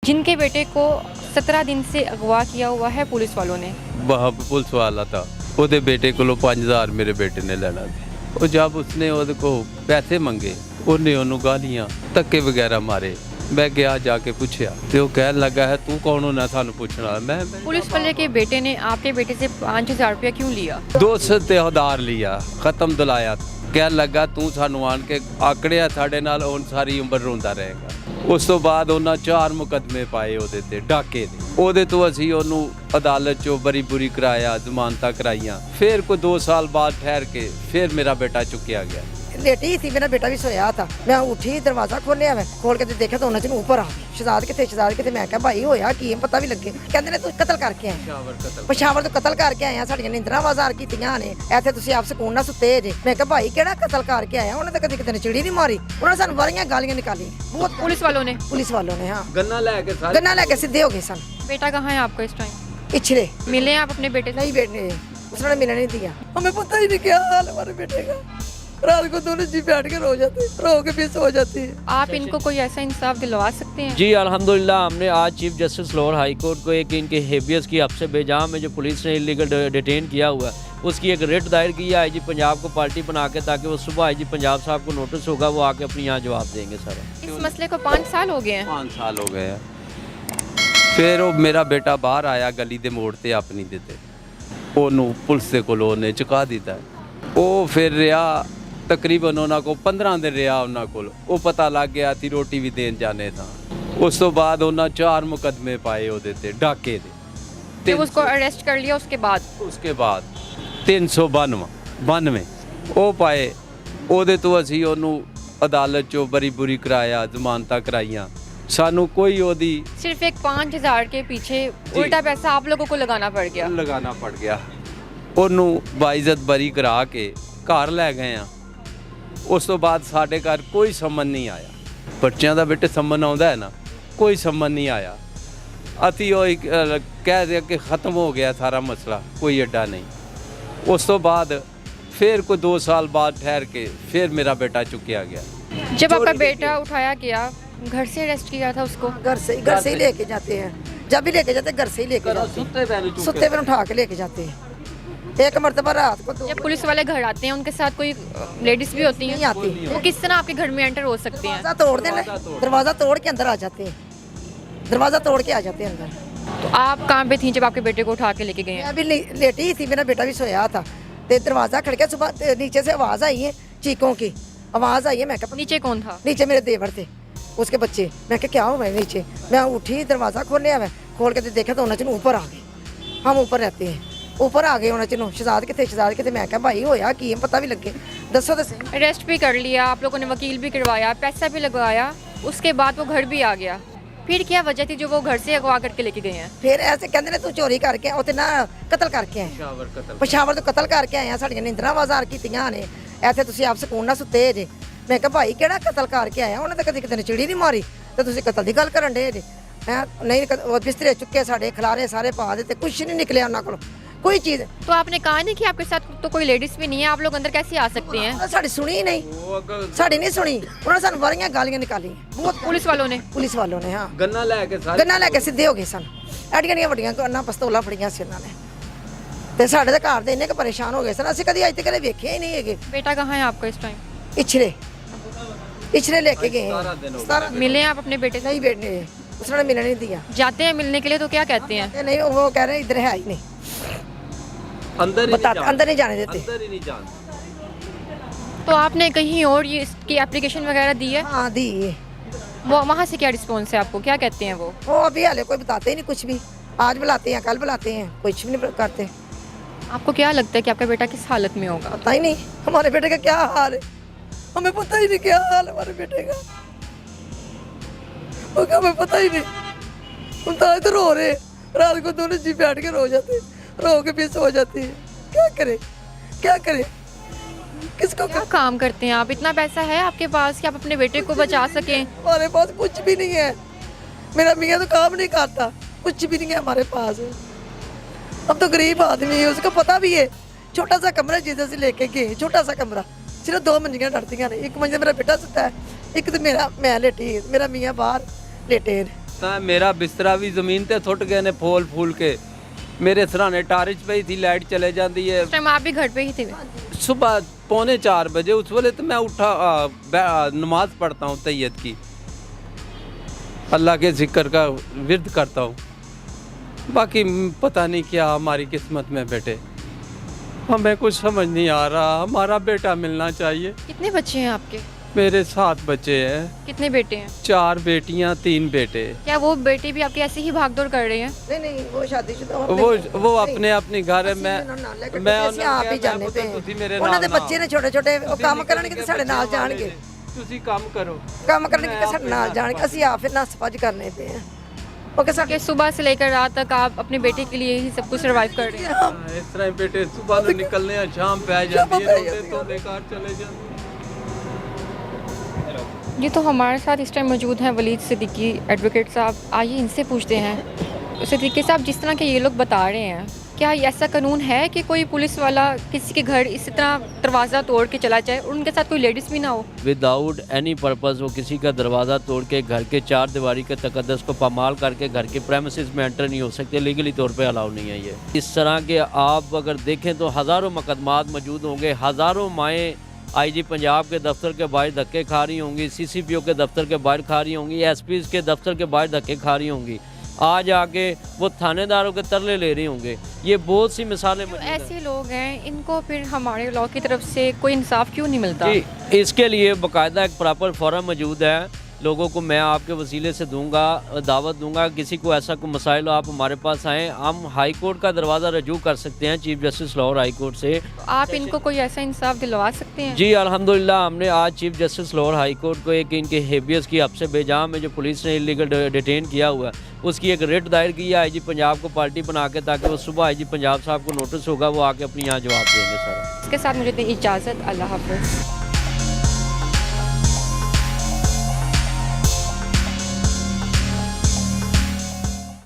जिनके बेटे को 17 दिन से अगवा किया हुआ है पुलिस वालों ने। वहाँ पे पुलिस वाला था, ਉਹਦੇ बेटे को 5000 मेरे बेटे ने लेना थे। और जब उसने ਉਹਦੇ को पैसे मंगे ਉਹਨੇ ਉਹਨੂੰ ਗਾਲੀਆਂ ਧੱਕੇ वगैरह मारे। मैं गया जाके पूछा तो वो कहने लगा है तू कौन होना सानू पूछने वाला। मैं पुलिस वाले के बेटे ने आपके बेटे से 5000 रुपया क्यों लिया? 200 ਤੇ ਉਧਾਰ ਲਿਆ, ਖਤਮ ਦਿਲਾਇਆ। ਕਹਿਣ ਲੱਗਾ ਤੂੰ ਸਾਨੂੰ ਆਣ ਕੇ ਆਕੜਿਆ ਸਾਡੇ ਨਾਲ, ਹੁਣ ਸਾਰੀ ਉਮਰ ਰੋਂਦਾ ਰਹੇਗਾ। ਉਸ ਤੋਂ ਬਾਅਦ ਉਹਨਾਂ 4 ਮੁਕੱਦਮੇ ਪਾਏ ਉਹਦੇ ਤੇ ਡਾਕੇ ਦੇ। ਉਹਦੇ ਤੋਂ ਅਸੀਂ ਉਹਨੂੰ ਅਦਾਲਤ 'ਚੋਂ ਬਰੀ ਬੁਰੀ ਕਰਾਇਆ, ਜ਼ਮਾਨਤਾਂ ਕਰਾਈਆਂ। ਫਿਰ ਕੋਈ 2 ਸਾਲ ਬਾਅਦ ਠਹਿਰ ਕੇ ਫਿਰ ਮੇਰਾ ਬੇਟਾ ਚੁੱਕਿਆ ਗਿਆ। लेटी थी, मेरा बेटा भी सोया था। मैं उठी, दरवाजा खोलिया, मैं खोल के देखा तो उन्होंने ऊपर आ गए। शहजाद किथे मैं कहा भाई होया की पता भी लगे। कहते ने तू कतल करके आया, पेशावर तो कतल करके आया, साडियां निंदरां बाजार कीतियां ने, इत्थे तुसीं आप सकून नाल सुते जे। मैं कहा भाई केड़ा कतल करके आया, उन्होंने तो कदी किते ने चिड़ी नहीं मारी, उन्होंने सानू वारियां गालियां निकाली। बहुत पुलिस वालों ने हाँ गन्ना लेके सीधे हो गए सन। बेटा कहाँ है आपका इस टाइम? पिछड़े मिले आप अपने बेटे से? नहीं बेटे, उसने मिलने नहीं दिया। हमें पता ही नहीं क्या हाल हमारे बेटे का। रात को दोनों जी बैठ के रो जाते, रो के भी सो जाती है। आप इनको कोई ऐसा इंसाफ दिलवा सकते हैं? जी अल्हम्दुलिल्लाह, हमने आज chief justice Lahore high court को एक इनके हेबियस की हफ्ते बेजाम में जो पुलिस ने इलीगल डिटेन किया हुआ है उसकी एक रिट दायर की है आईजी पंजाब को पार्टी बना के, ताकि वो सुबह आईजी पंजाब साहब को नोटिस होगा, वो आके अपनी यहाँ जवाब देंगे। सर इस मसले को 5 साल हो गए हैं। 5 साल हो गए हैं। फिर वो मेरा बेटा बाहर आया गली दे मोड़ ते अपनी दे ते ਉਹਨੂੰ ਪੁਲਿਸ ਦੇ ਕੋਲ ਉਹਨੇ ਚੁਕਾ ਦਿੱਤਾ। ਉਹ ਫਿਰ ਰਿਹਾ ਤਕਰੀਬਨ ਉਹਨਾਂ ਕੋਲ 15 ਦਿਨ ਰਿਹਾ। ਉਹਨਾਂ ਕੋਲ ਉਹ ਪਤਾ ਲੱਗ ਗਿਆ ਤੀ ਰੋਟੀ ਵੀ ਦੇਣ ਜਾਣੇ ਤਾਂ। ਉਸ ਤੋਂ ਬਾਅਦ ਉਹਨਾਂ 4 ਮੁਕੱਦਮੇ ਪਾਏ ਉਹਦੇ ਤੇ ਡਾਕੇ ਦੇ। जब उसको अरेस्ट कर लिया उसके बाद 392 ਉਹ ਪਾਏ। ਉਹਦੇ ਤੋਂ ਅਸੀਂ ਉਹਨੂੰ ਅਦਾਲਤ 'ਚੋਂ ਬਰੀ ਬੁਰੀ ਕਰਾਇਆ, ਜ਼ਮਾਨਤਾਂ ਕਰਾਈਆਂ। ਸਾਨੂੰ ਕੋਈ ਉਹਦੀ सिर्फ एक 5000 के पीछे उल्टा पैसा आप लोगों को लगाना पड़ गया। ਉਹਨੂੰ ਬਾਇਜ਼ਤ ਬਰੀ ਕਰਾ ਕੇ ਘਰ ਲੈ ਗਏ ਆ। ਉਸ ਤੋਂ ਬਾਅਦ ਸਾਡੇ ਘਰ ਕੋਈ ਸਮਨ ਨਹੀਂ ਆਇਆ। ਬੱਚਿਆਂ ਦਾ ਬੇਟੇ ਸਮਨ ਆਉਂਦਾ ਹੈ ਨਾ, ਕੋਈ ਸਮਨ ਨਹੀਂ ਆਇਆ। ਅਸੀਂ ਉਹ ਕਹਿ ਦੇ ਕਿ ਖਤਮ ਹੋ ਗਿਆ ਸਾਰਾ ਮਸਲਾ, ਕੋਈ ਅੱਡਾ ਨਹੀਂ। ਉਸ ਤੋਂ ਬਾਅਦ फिर कोई 2 साल बाद ठहर के फिर मेरा बेटा चुकिया गया। जब आपका बेटा उठाया गया, घर से अरेस्ट किया था उसको? घर से ही लेके जाते हैं, जब भी लेके जाते घर से ही लेके जाते हैं, सुते पे उठा के लेके जाते हैं। एक मरतबा रात को जब पुलिस वाले घर आते हैं उनके साथ कोई लेडीज भी होती हैं? नहीं आती। वो किस तरह आपके घर में एंटर हो सकते हैं? दरवाजा तोड़ देना, दरवाजा तोड़ के अंदर आ जाते हैं, दरवाजा तोड़ के आ जाते हैं अंदर। तो आप कहाँ पे थी जब आपके बेटे को उठा के लेके गए? मैं अभी लेटी थी, मेरा बेटा भी सोया था। ते दरवाजा खड़का, सुबह नीचे से आवाज़ आई है, चीखों की आवाज़ आई है। मैं कहा नीचे कौन था? नीचे मेरे देवर थे, उसके बच्चे। मैं क्या हुआ है नीचे? मैं उठी, दरवाज़ा खोलिया, मैं खोल के देखा तो उन्होंने ऊपर आ गए। हम ऊपर रहते हैं, ऊपर आ गए उन्होंने। शहजाद किथे मैं कहा भाई होया की पता भी लगे, दसो तो सही। अरेस्ट भी कर लिया आप लोगों ने, वकील भी करवाया, पैसा भी लगवाया, उसके बाद वो घर भी आ गया। फिर क्या वजह थी जो वो घर से अगवा करके लेके गए हैं? फिर ऐसे कहते ने तू चोरी करके आया, ना कतल करके आया। पेशावर तो कतल करके आया, साडियां निंदरां बाजार कीतियां ने, इत्थे तुसीं आप सकून नाल सुते जे। मैं कहा भाई केड़ा कतल करके आया, उन्हें तो कदी किते ने चिड़ी नहीं मारी, तो तुसीं कतल दी गल करन डे जे। नहीं बिस्तरे चुके साडे, खिलारे सारे पा दिते, कुछ नहीं निकलिया उन्हां कोलों कोई चीज़। तो आपने कहा नहीं कि आपके साथ तो कोई लेडीज भी नहीं है, आप लोग अंदर कैसे आ सकते हैं? साडी सुनी ही नहीं, साडी नहीं सुनी। उन्होंने सानू वारियां गालियां निकाली बहुत। पुलिस वालों ने हाँ गन्ना लेके सीधे हो गए सन। एडियां वड्डियां गन्ना पिस्तौलां फड़ियां सी उन्होंने। ते साडे ते घर दे इन्ने क परेशान हो गए सन, असीं कदी अज तक वेखे ही नहीं है। बेटा कहाँ है आपका इस टाइम? इछरे लेके गए हैं। मिले आप अपने बेटे से? नहीं बेटे, उसने मिलने नहीं दिया। जाते हैं मिलने के लिए तो क्या कहते हैं? नहीं, वो कह रहे इधर है ही नहीं, अंदर नहीं जाने देते। तो आपने कहीं और ये इसकी एप्लीकेशन वगैरह दी है? हाँ दी। वो वहाँ से क्या रिस्पॉन्स है आपको, क्या कहते हैं वो? अभी हाले कोई बताते ही नहीं कुछ भी। आज बुलाते हैं, कल बुलाते हैं, कुछ भी नहीं करते। आपको क्या लगता है कि आपका बेटा किस हालत में होगा? पता ही नहीं हमारे बेटे का क्या हाल है, हमें पता ही नहीं क्या हाल है हमारे बेटे का, हमें पता ही नहीं। हम तो इधर रो रहे, रात को दोनों जी बैठ के रो जाते, रो के भी सो जाती है। क्या करे किसको? क्या काम करते हैं आप? इतना पैसा है आपके पास कि आप अपने बेटे को बचा सकें? हमारे पास कुछ भी नहीं है, मेरा मियाँ तो काम नहीं करता, कुछ भी नहीं है हमारे पास। हम तो गरीब आदमी है, उसको पता भी है। छोटा सा कमरा जिसे से लेके गए, छोटा सा कमरा, सिर्फ 2 मंजियाँ डरती हैं। एक मंजिल मेरा बेटा सुता है, एक तो मैं लेटी, मेरा मियाँ बाहर लेटे। ਤਾਂ ਮੇਰਾ ਬਿਸਤਰਾ ਵੀ ਜ਼ਮੀਨ ਤੇ ਸੁੱਟ ਗਏ ਨੇ ਫੋਲ ਫੂਲ ਕੇ ਮੇਰੇ ਸਰਾਣੇ ਟਾਰਿਚ ਪਈ थी लाइट चले जाती है उस टाइम आप भी घर पे ही थे? सुबह 3:45 बजे उस वेले तो मैं उठा नमाज पढ़ता हूँ तैयत की अल्लाह के जिक्र का विरद करता हूँ बाकी पता नहीं क्या हमारी किस्मत में बेटे हमें कुछ समझ नहीं आ रहा हमारा बेटा मिलना चाहिए। कितने बच्चे हैं आपके? मेरे 7 बच्चे हैं। कितने बेटे हैं? 4 बेटियां 3 बेटे। क्या वो बेटे भी आपके ऐसे ही भागदौड़ कर रहे हैं? नहीं नहीं वो शादीशुदा वो अपने अपनी घर है मैं ਅਸੀਂ ਆਪ ਹੀ ਜਾਣੇ ਪਏ ਤੁਸੀਂ ਮੇਰੇ ਉਹਨਾਂ ਦੇ ਨਾਲ ਬੱਚੇ ਨੇ ਛੋਟੇ ਛੋਟੇ ਉਹ ਕੰਮ ਕਰਨਗੇ ਤੇ ਸਾਡੇ ਨਾਲ ਜਾਣਗੇ ਤੁਸੀਂ ਕੰਮ ਕਰੋ ਕੰਮ ਕਰਨਗੇ ਤੇ ਸਾਡੇ ਨਾਲ ਜਾਣਗੇ ਅਸੀਂ ਆਪ ਫਿਰ ਨੱਸ ਭੱਜ ਕਰਨੇ ਪਏ ਆ ਉਹ ਸਾਡੇ कि सुबह से लेकर रात तक आप अपने बेटे के लिए ही सब कुछ सर्वाइव कर रहे हैं। इस तरह बेटे सुबह तो निकलने हैं शाम पे आ जाती है तो बेकार चले जाते जी तो हमारे साथ इस टाइम मौजूद हैं वलीद सिद्दीकी एडवोकेट साहब। आइए इनसे पूछते हैं सिद्दीकी साहब, जिस तरह के ये लोग बता रहे हैं क्या ऐसा कानून है कि कोई पुलिस वाला किसी के घर इसी तरह दरवाज़ा तोड़ के चला जाए और उनके साथ कोई लेडीज़ भी ना हो? विदाउट एनी पर्पस वो किसी का दरवाज़ा तोड़ के घर के 4 दीवारी के तकद्दस को पामाल करके घर के प्रेमिसेस में एंटर नहीं हो सकते, लीगली तौर पे अलाउ नहीं है ये। इस तरह के आप अगर देखें तो हज़ारों मुकदमात मौजूद होंगे, हज़ारों माएँ आईजी पंजाब के दफ्तर के बाहर धक्के खा रही होंगी, सीसीपीओ के दफ्तर के बाहर खा रही होंगी, एसपी के दफ्तर के बाहर धक्के खा रही होंगी, आज आके वो थानेदारों के तरले ले रही होंगे। ये बहुत सी मिसालें तो मौजूद हैं। ऐसे लोग हैं इनको फिर हमारे लॉ की तरफ से कोई इंसाफ क्यों नहीं मिलता? जी इसके लिए बाकायदा एक प्रॉपर फोरम मौजूद है, लोगों को मैं आपके वसीले से दूंगा, दावत दूंगा, किसी को ऐसा कोई मसाइल हो आप हमारे पास आएँ, हम हाई कोर्ट का दरवाज़ा रजू कर सकते हैं chief justice Lahore high court से। आप इनको कोई ऐसा इंसाफ दिलवा सकते हैं? जी अल्हम्दुलिल्लाह हमने आज chief justice Lahore high court को एक इनके हेबियस की हब्स बेजाह में जो पुलिस ने इलीगल डिटेन किया हुआ है उसकी एक रिट दायर की है आईजी पंजाब को पार्टी बना के, ताकि वो सुबह आईजी पंजाब साहब को नोटिस होगा वो आके अपनी यहाँ जवाब देंगे सर। इसके साथ मुझे इजाज़त, अल्लाह हाफ़िज़।